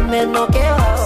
umenokewa.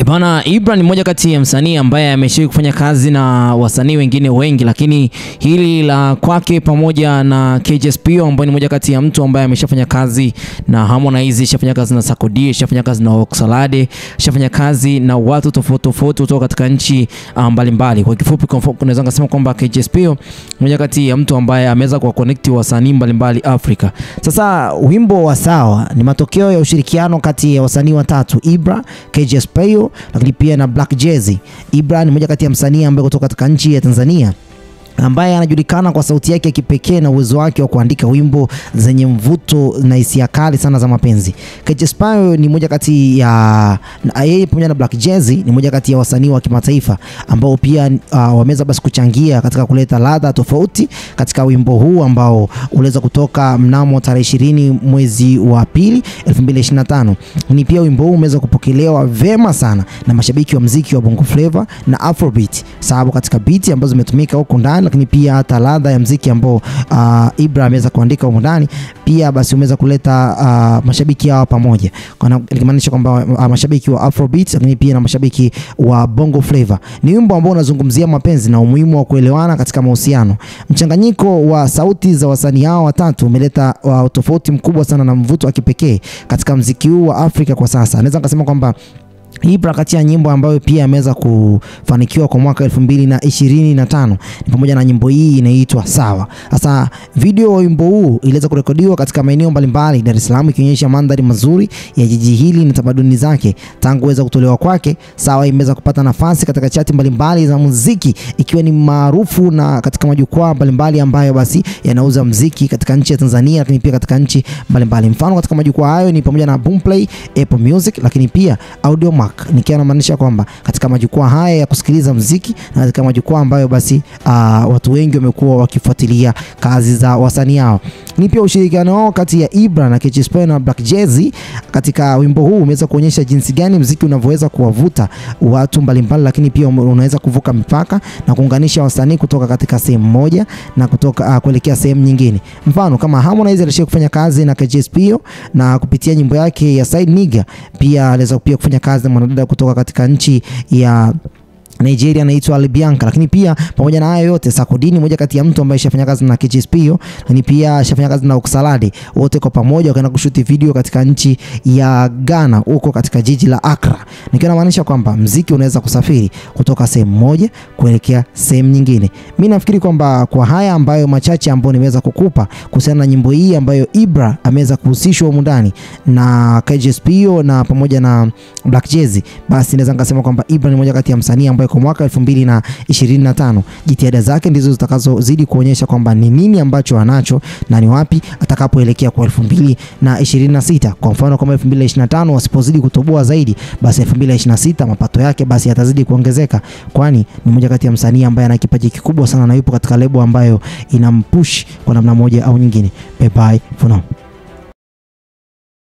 Bana, Ibra ni mmoja kati ya msanii ambaye ameshiriki kufanya kazi na wasanii wengine wengi, lakini hili la kwake pamoja na KJSPO ambaye ni mmoja kati ya mtu ambaye ameshafanya kazi na Harmonize, ameshafanya kazi na Sarkodie, ameshafanya kazi na Oxlade, ameshafanya kazi na watu tofauti kutoka katika nchi mbalimbali. Kwa kifupi tunaweza kusema kwamba KJSPO mmoja kati ya mtu ambaye ameweza kuwa connect wasanii mbalimbali Afrika. Sasa wimbo wa Sawa ni matokeo ya ushirikiano kati ya wasanii watatu, Ibra, KJSPO lakini pia na Black Jay-Z. Ibra ni mmoja kati ya msanii ambaye kutoka katika nchi ya Tanzania ambaye anajulikana kwa sauti yake ya kipekee na uwezo wake wa kuandika wimbo zenye mvuto na hisia kali sana za mapenzi. KJSPO ni mmoja kati ya yeye pamoja na Black Jay-Z ni mmoja kati ya wasanii wa kimataifa ambao pia wameweza basi kuchangia katika kuleta ladha tofauti katika wimbo huu ambao uliweza kutoka mnamo tarehe 20 mwezi wa pili 2025. Ni pia wimbo huu umeweza kupokelewa vema sana na mashabiki wa muziki wa Bongo Flava na Afrobeat, sababu katika beat ambazo zimetumika huko ndani, lakini pia hata ladha ya muziki ambao Ibra ameweza kuandika huko ndani pia basi umeweza kuleta mashabiki hao pamoja. Kwa ikimaanisha kwamba mashabiki wa Afrobeat lakini pia na mashabiki wa Bongo Flava. Ni wimbo ambao unazungumzia mapenzi na umuhimu wa kuelewana katika mahusiano. Mchanganyiko wa sauti za wasanii hao watatu umeleta tofauti mkubwa sana na mvuto wa kipekee katika muziki huu wa Afrika kwa sasa. Naweza kusema kwamba Ibra kati ya nyimbo ambayo pia ameweza kufanikiwa kwa mwaka 2025 ni pamoja na nyimbo hii inaitwa Sawa. Sasa video wa wimbo huu iliweza kurekodiwa katika maeneo mbalimbali Dar es Salaam, ikionyesha mandhari mazuri ya jiji hili na tamaduni zake. Tangu kuweza kutolewa kwake, Sawa imeweza kupata nafasi katika chati mbalimbali za muziki, ikiwa ni maarufu na katika majukwaa mbalimbali ambayo basi yanauza muziki katika nchi ya Tanzania lakini pia katika nchi mbalimbali. Mfano katika majukwaa hayo ni pamoja na Boomplay, Apple Music lakini pia Audiomack. Nikiwa namaanisha kwamba katika majukwaa haya ya kusikiliza muziki na katika majukwaa ambayo basi watu wengi wamekuwa wakifuatilia kazi za wasanii hao. Ni pia ushirikiano wao kati ya Ibra na KJSPO na Black Jay-Z katika wimbo huu umeweza kuonyesha jinsi gani muziki unavyoweza kuwavuta watu mbalimbali, lakini pia unaweza kuvuka mipaka na kuunganisha wasanii kutoka katika sehemu moja na kutoka kuelekea sehemu nyingine. Mfano kama Harmonize alishia kufanya kazi na KJSPO na kupitia nyimbo yake ya Side Nigga, pia aliweza pia kufanya kazi na mwanadada kutoka katika nchi ya Nigeria anaitwa Alibianka. Lakini pia pamoja na hayo yote, Sarkodie ni mmoja kati ya mtu ambaye shafanya kazi na KJSPO, lakini pia shafanya kazi na Oxlade. Wote kwa pamoja wakaenda kushuti video katika nchi ya Ghana huko katika jiji la Accra. Nikiwa namaanisha kwamba muziki unaweza kusafiri kutoka sehemu moja kuelekea sehemu nyingine. Mimi nafikiri kwamba kwa haya ambayo machache ambayo nimeweza kukupa kuhusiana na nyimbo hii ambayo Ibra ameweza kuhusishwa huko ndani na KJSPO na pamoja na Black Jay-Z, basi naweza ngasema kwamba Ibra ni mmoja kati ya msanii ambaye kwa mwaka 2025 jitihada zake ndizo zitakazozidi kuonyesha kwamba ni nini ambacho anacho na ni wapi atakapoelekea kwa 2026. Kwa mfano kama 2025 wasipozidi kutoboa zaidi, basi 2026 mapato yake basi yatazidi kuongezeka, kwani ni mmoja kati ya msanii ambaye ana kipaji kikubwa sana na yupo katika lebo ambayo inampush kwa namna moja au nyingine. Bye bye for now.